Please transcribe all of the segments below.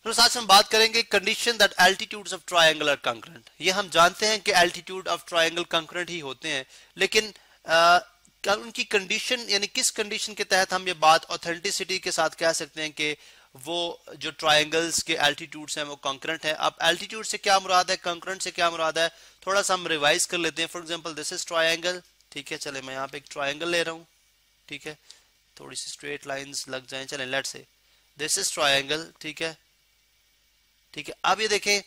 तो आज हम बात करेंगे condition that altitudes of triangle are concurrent. ये हम जानते हैं कि एल्टीट्यूड ऑफ ट्रायंगल कंकरेंट ही होते हैं, लेकिन क्या उनकी कंडीशन यानी किस कंडीशन के तहत हम ये बात ऑथेंटिसिटी के साथ कह सकते हैं कि वो जो ट्रायंगल्स के एल्टीट्यूड्स हैं वो कंकरेंट है। अब एल्टीट्यूड से क्या मुराद है, कंकरेंट से क्या मुराद है, थोड़ा सा हम रिवाइज कर लेते हैं। For example this is triangle, ठीक है। चले मैं यहाँ पे एक ट्रायंगल ले रहा हूँ, ठीक है, थोड़ी सी स्ट्रेट लाइंस लग जाएं। चलें let's say this is triangle, ठीक है, ठीक है। अब ये देखें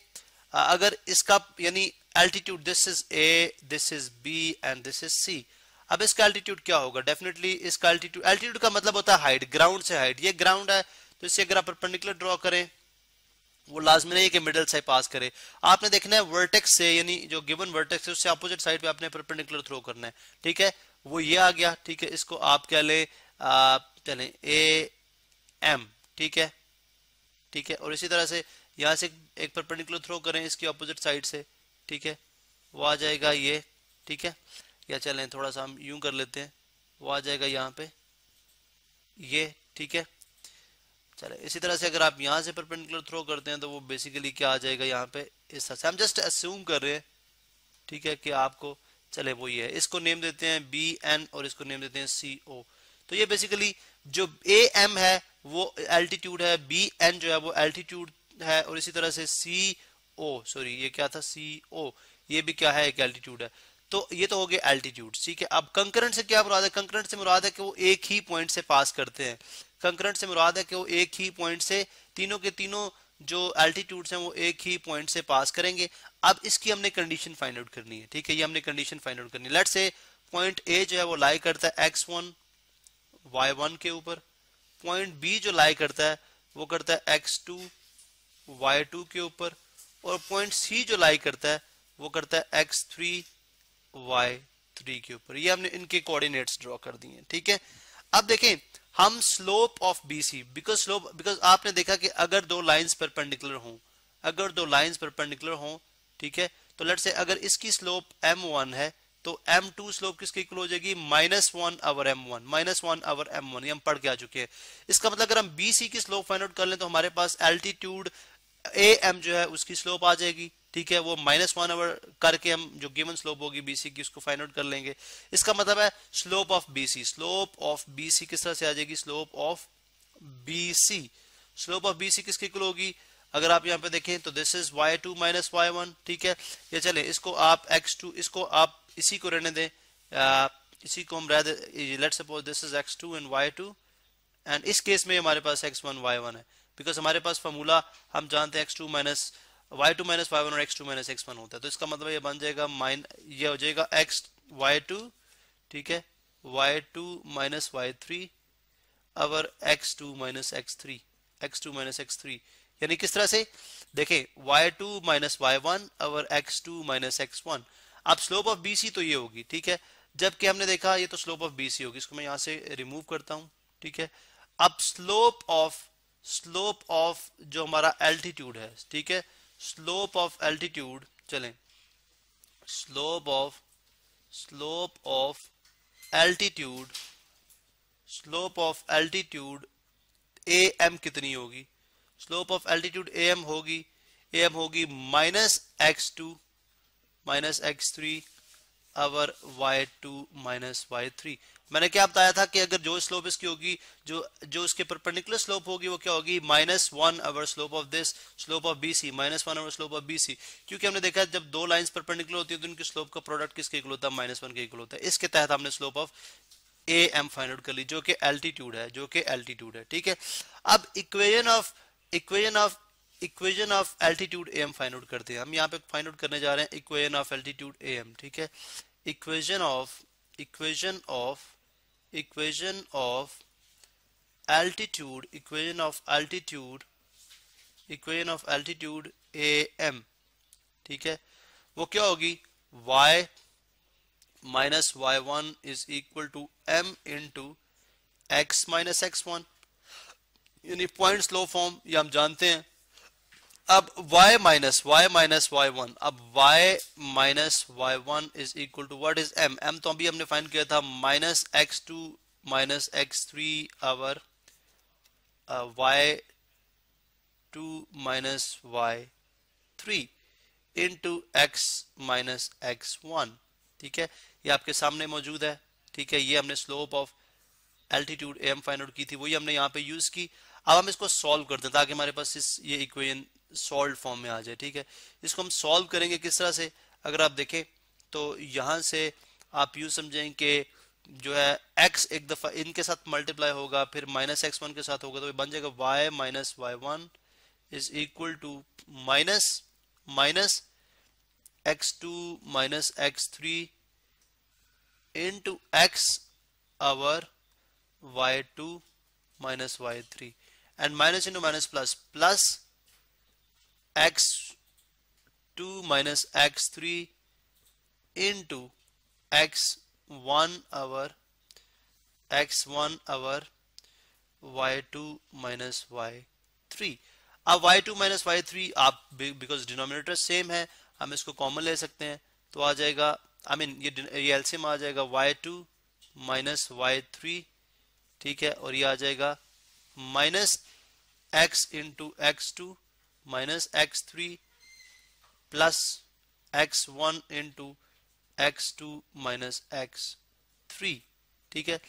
अगर इसका यानी altitude this is A, this is B and this is C, अब इसका एल्टीट्यूड क्या होगा? डेफिनेटली इसका एल्टीट्यूड का मतलब होता है हाइट, ग्राउंड से हाइट। ये ग्राउंड है तो इससे अगर आप परपेंडिकुलर ड्रॉ करें वो लाजमी नहीं है कि मिडल से पास करे। आपने देखना है वर्टेक्स से यानी जो गिवन वर्टेक्स है उससे अपोजिट साइड पे आपने परपेंडिकुलर थ्रो करना है, ठीक है। वो ये आ गया, ठीक है। इसको आप क्या ले चलें ए एम, ठीक है, ठीक है। और इसी तरह से यहाँ से एक परपेंडिकुलर थ्रो करें इसकी अपोजिट साइड से, ठीक है, वो आ जाएगा ये, ठीक है। या चलें थोड़ा सा हम यूं कर लेते हैं, वो आ जाएगा यहाँ पे ये, ठीक है। चले इसी तरह से अगर आप यहाँ से परपेंडिकुलर थ्रो करते हैं तो वो बेसिकली क्या आ जाएगा यहाँ पे इस तरह से। हम जस्ट अस्यूम कर रहे हैं, ठीक है, कि आपको चले वो ये है। इसको नेम देते हैं बी एन और इसको नेम देते हैं सी ओ। तो ये बेसिकली जो ए एम है वो एल्टीट्यूड है, बी एन जो है वो एल्टीट्यूड है, और इसी तरह से सी ओ, सॉरी ये क्या था, सी ओ, ये भी क्या है, एक एल्टीट्यूड है। तो ये तो हो गया एल्टीट्यूड, ठीक है। अब कंकरेंट से क्या मुराद है? कंकरेंट से मुराद है कि वो एक ही पॉइंट से पास करते हैं। कंकरेंट से मुराद है कि वो एक ही पॉइंट से तीनों के तीनों जो एल्टीट्यूड्स हैं वो एक ही पॉइंट से पास करेंगे। अब इसकी हमने कंडीशन फाइंड आउट करनी है, ठीक है। ये हमने कंडीशन फाइंड आउट करनी है। लेट्स से पॉइंट ए जो है वो लाई करता है x1 y1 के ऊपर, पॉइंट बी जो लाई करता है वो करता है x2 y2 के ऊपर, और पॉइंट सी जो लाई करता है वो करता है x3 y3 के ऊपर। ये हमने इनके कोऑर्डिनेट्स ड्रॉ कर दिए, ठीक है। अब देखें हम स्लोप ऑफ BC, बिकॉज आपने देखा कि अगर दो लाइंस परपेंडिकुलर हों, अगर दो लाइंस परपेंडिकुलर हों, ठीक है, तो लेट्स से अगर इसकी स्लोप m1 है तो m2 स्लोप किसके इक्वल हो जाएगी? -1 ओवर m1, -1 ओवर m1। ये हम पढ़ के आ चुके हैं। इसका मतलब अगर हम BC की स्लोप फाइंड आउट कर लें तो हमारे पास एल्टीट्यूड AM जो है उसकी स्लोप आ जाएगी, ठीक है। वो -1 ओवर करके हम जो गिवन स्लोप होगी BC की उसको फाइंड आउट कर लेंगे। इसका मतलब है slope of BC, slope of BC किस तरह से आ जाएगी? Slope of BC, slope of BC किसकी इक्वल होगी? अगर आप यहाँ पे देखें तो this is y2 minus y1, ठीक है। ये चले इसको आप x2, इसको आप इसी को रहने दें, इसी को हम रह दे, let's suppose this is x2 and y2, and इस केस में हमारे पास x1 y1 है, बिकॉज हमारे पास फार्मूला हम जानते हैं x2 minus y2 minus y1 और x2 माइनस x1 होता है। तो इसका मतलब ये बन जाएगा ये हो जाएगा x y2, ठीक है, y2 minus y3 over x2 minus x3, x2 minus x3। यानी किस तरह से देखें y2 minus y1 over x2 minus x1। अब स्लोप ऑफ BC तो ये होगी, ठीक है, जबकि हमने देखा ये तो स्लोप ऑफ BC होगी। इसको मैं यहां से रिमूव करता हूं, ठीक है। अब स्लोप ऑफ जो हमारा एल्टीट्यूड है, ठीक है, स्लोप ऑफ एल्टीट्यूड, चलें स्लोप ऑफ एल्टीट्यूड AM कितनी होगी? स्लोप ऑफ एल्टीट्यूड AM होगी -x2 minus x3 over y2 minus y3। मैंने क्या बताया था कि अगर जो स्लोप इसकी होगी, जो इसके परपेंडिकुलर स्लोप होगी वो क्या होगी? -1 over slope of this, slope of BC, -1 over slope of BC। क्योंकि हमने देखा जब दो लाइंस परपेंडिकुलर होती है तो उनकी स्लोप का प्रोडक्ट किसके इक्वल होता है? -1 के इक्वल होता है। इसके तहत हमने slope of AM find out कर ली जो कि एल्टीट्यूड है, ठीक है। अब equation of altitude AM find out करते हैं। हम यहाँ पे फाइंड आउट करने जा रहे हैं इक्वेशन ऑफ एल्टीट्यूड AM, ठीक है। इक्वेशन ऑफ एल्टीट्यूड AM, ठीक है, वो क्या होगी? y minus y1 is equal to m into x minus x1, यानी पॉइंट स्लो फॉर्म ये हम जानते हैं। अब y माइनस y1, अब y minus y1 is equal to what is m तो अभी हमने फाइंड किया था -x2 minus x3 over y two minus y three into x minus x one. ठीक है, ये आपके सामने मौजूद है। ठीक है, ये हमने slope of altitude m find out की थी, वही हमने यहाँ पे यूज की। अब हम इसको सॉल्व करते हैं ताकि हमारे पास ये इक्वेशन सॉल्व फॉर्म में आ जाए। ठीक है, इसको हम सॉल्व करेंगे किस तरह से, अगर आप देखें तो यहाँ से आप यूज समझें कि जो है x एक दफा इनके साथ मल्टीप्लाई होगा, फिर माइनस एक्स वन के साथ होगा, तो ये बन जाएगा y minus y one is equal to minus minus x2 minus x3 into x over y2 minus y3 and minus into minus plus plus x2 minus x3 into x1 our y2 minus y3। अब y2 minus y3 आप because denominator same है हम इसको common ले सकते हैं, तो आ जाएगा ये एलसीएम आ जाएगा y2 minus y3। ठीक है, और ये आ जाएगा minus x into x2 minus x3 plus x1 into x2 minus x3। ठीक है,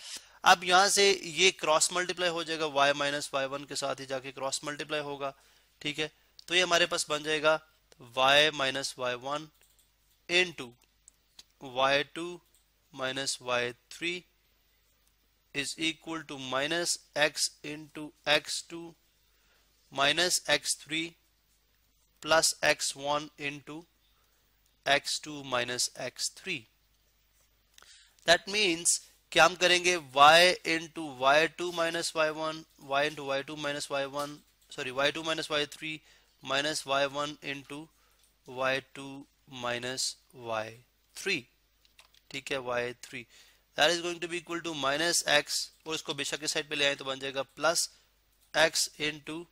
अब यहां से ये क्रॉस मल्टीप्लाई हो जाएगा, y माइनस वाई वन के साथ ही जाके क्रॉस मल्टीप्लाई होगा। ठीक है, तो ये हमारे पास बन जाएगा y minus y one into y2 minus y3 is equal to minus x into x2 minus x3 plus x1 into x2 minus x3। That means क्या हम करेंगे y into y2 minus y1 y into y2 minus y1 sorry y2 minus y3 minus y1 into y2 minus y3। ठीक है, y3 that is going to be equal to minus x, और इसको बेशक इस side पे ले आए तो बन जाएगा plus x into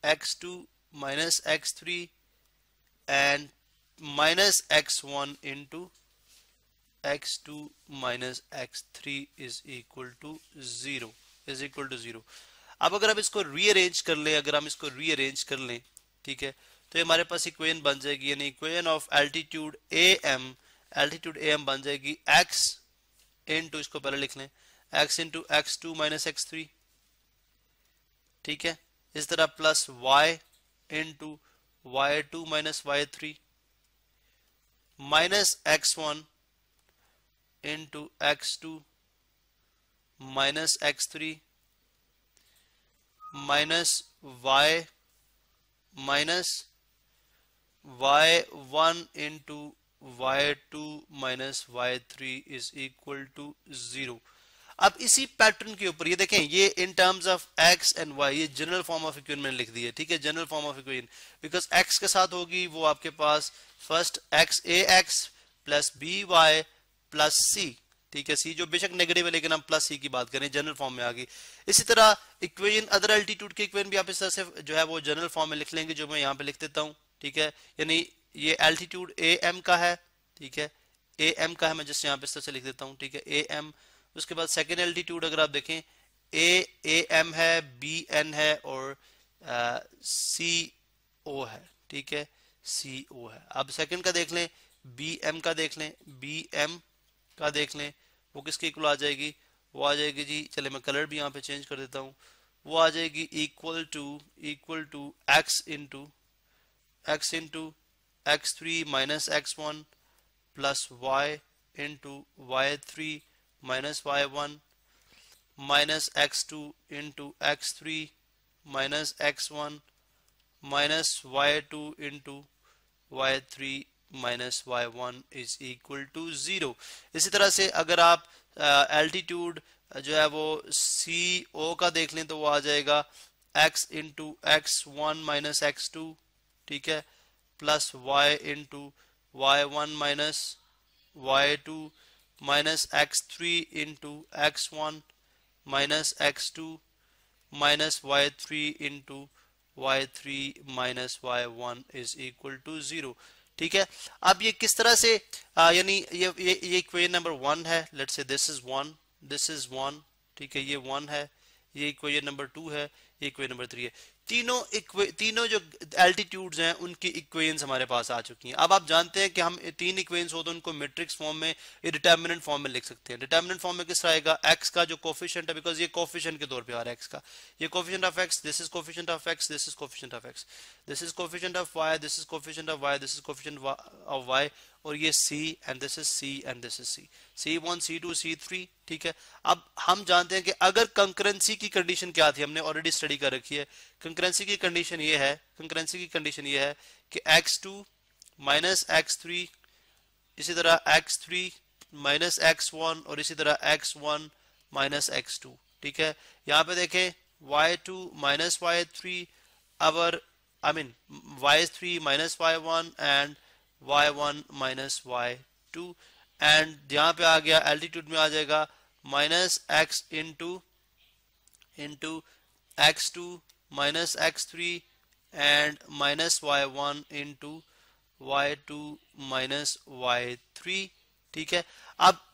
x2 minus x3 and minus x1 into x2 minus x3 is equal to 0 अब अगर हम इसको रीअरेंज कर लें, अगर हम इसको रीअरेंज कर लें, ठीक है, तो ये हमारे पास इक्वेशन बन जाएगी, यानी इक्वेशन ऑफ एल्टीट्यूड एम बन जाएगी x इंटू, इसको पहले लिख लें, x into x2 minus x3। ठीक है, इस तरह plus y into y2 minus y3 minus x1 into x2 minus x3 minus y minus y1 into y2 minus y3 is equal to 0। अब इसी पैटर्न के ऊपर ये देखें, ये in terms of x and y, ये जनरल फॉर्म ऑफ इक्वेशन मैंने लिख दी है। ठीक है, general form of equation, because x के साथ होगी वो आपके पास first ax plus by plus c। ठीक है, c जो बेशक नेगेटिव है लेकिन हम प्लस c की बात करें, जनरल फॉर्म में आ गई। इसी तरह इक्वेशन अदर एल्टीट्यूड के इक्वेशन भी आप इस तरह से जो है वो जनरल फॉर्म में लिख लेंगे, जो मैं यहाँ पे लिख देता हूँ। ठीक है, यानी ये एल्टीट्यूड am का है। ठीक है, am का है, मैं जस्ट यहाँ पे इस तरह से लिख देता हूँ। ठीक है, am, उसके बाद सेकेंड एल्टीट्यूड अगर आप देखें am है, bn है और co है। ठीक है, co है। अब सेकेंड का देख लें, bm का देख लें, bm का देख लें, वो किसके इक्वल आ जाएगी, वो आ जाएगी जी, चले मैं कलर भी यहाँ पे चेंज कर देता हूँ, वो आ जाएगी equal to x into x3 minus x1 plus y into y3 minus y1 minus x2 into x3 minus x1 minus y2 into y3 minus y1 is equal to 0। इसी तरह से अगर आप एल्टीट्यूड जो है वो CO का देख लें तो वो आ जाएगा x into x1 minus x2। ठीक है, plus y into y1 minus y2 minus x3 into x1 minus x2 minus y3 into y3 minus y1 is equal to 0। ठीक है, अब ये किस तरह से यानी ये इक्वेशन नंबर 1 है, let's say this is 1, this is 1। ठीक है, ये 1 है, ये इक्वेशन नंबर 2 है, ये इक्वेशन नंबर 3 है। तीनों जो एल्टीट्यूड्स हैं उनकी इक्वेशंस हमारे पास आ चुकी हैं। अब आप जानते हैं कि हम तीन इक्वेशंस हो तो उनको मैट्रिक्स फॉर्म में या डिटरमिनेंट फॉर्म में लिख सकते हैं। डिटरमिनेंट फॉर्म में किस तरह आएगा, एक्स का जो कोफिशिएंट है, बिकॉज ये कोफिशिएंट के तौर पे आ रहा है एक्स का, ये coefficient of x, this is coefficient of x, this is coefficient of x, this is coefficient of y, this is coefficient of y, this is coefficient of y, और ये c and this is c and this is c, c1 c2 c3, ठीक है। अब हम जानते हैं कि अगर कंकरेंसी की कंडीशन क्या थी, हमने ऑलरेडी स्टडी कर रखी है। कंकरेंसी की कंडीशन ये है, कंकरेंसी की कंडीशन ये है कि x2 माइनस x3, इसी तरह x3 माइनस x1, और इसी तरह x1 माइनस x2, ठीक है। यहां पे देखें y2 minus y3, our I mean y3 minus y1 and y1 minus y2, and यहाँ पे आ गया एल्टीट्यूड में आ जाएगा minus x into x2 minus x3 and minus y1 into y2 minus y3, ठीक है। अब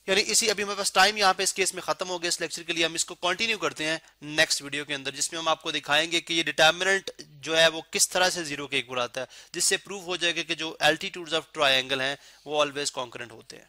यानी इसी अभी हमारे पास टाइम यहाँ पे इस केस में खत्म हो गया इस लेक्चर के लिए। हम इसको कंटिन्यू करते हैं नेक्स्ट वीडियो के अंदर, जिसमें हम आपको दिखाएंगे कि ये डिटरमिनेंट जो है वो किस तरह से जीरो के इक्वल आता है, जिससे प्रूव हो जाएगा कि जो एल्टीट्यूड्स ऑफ ट्रायंगल हैं वो ऑलवेज कॉन्करेंट होते हैं।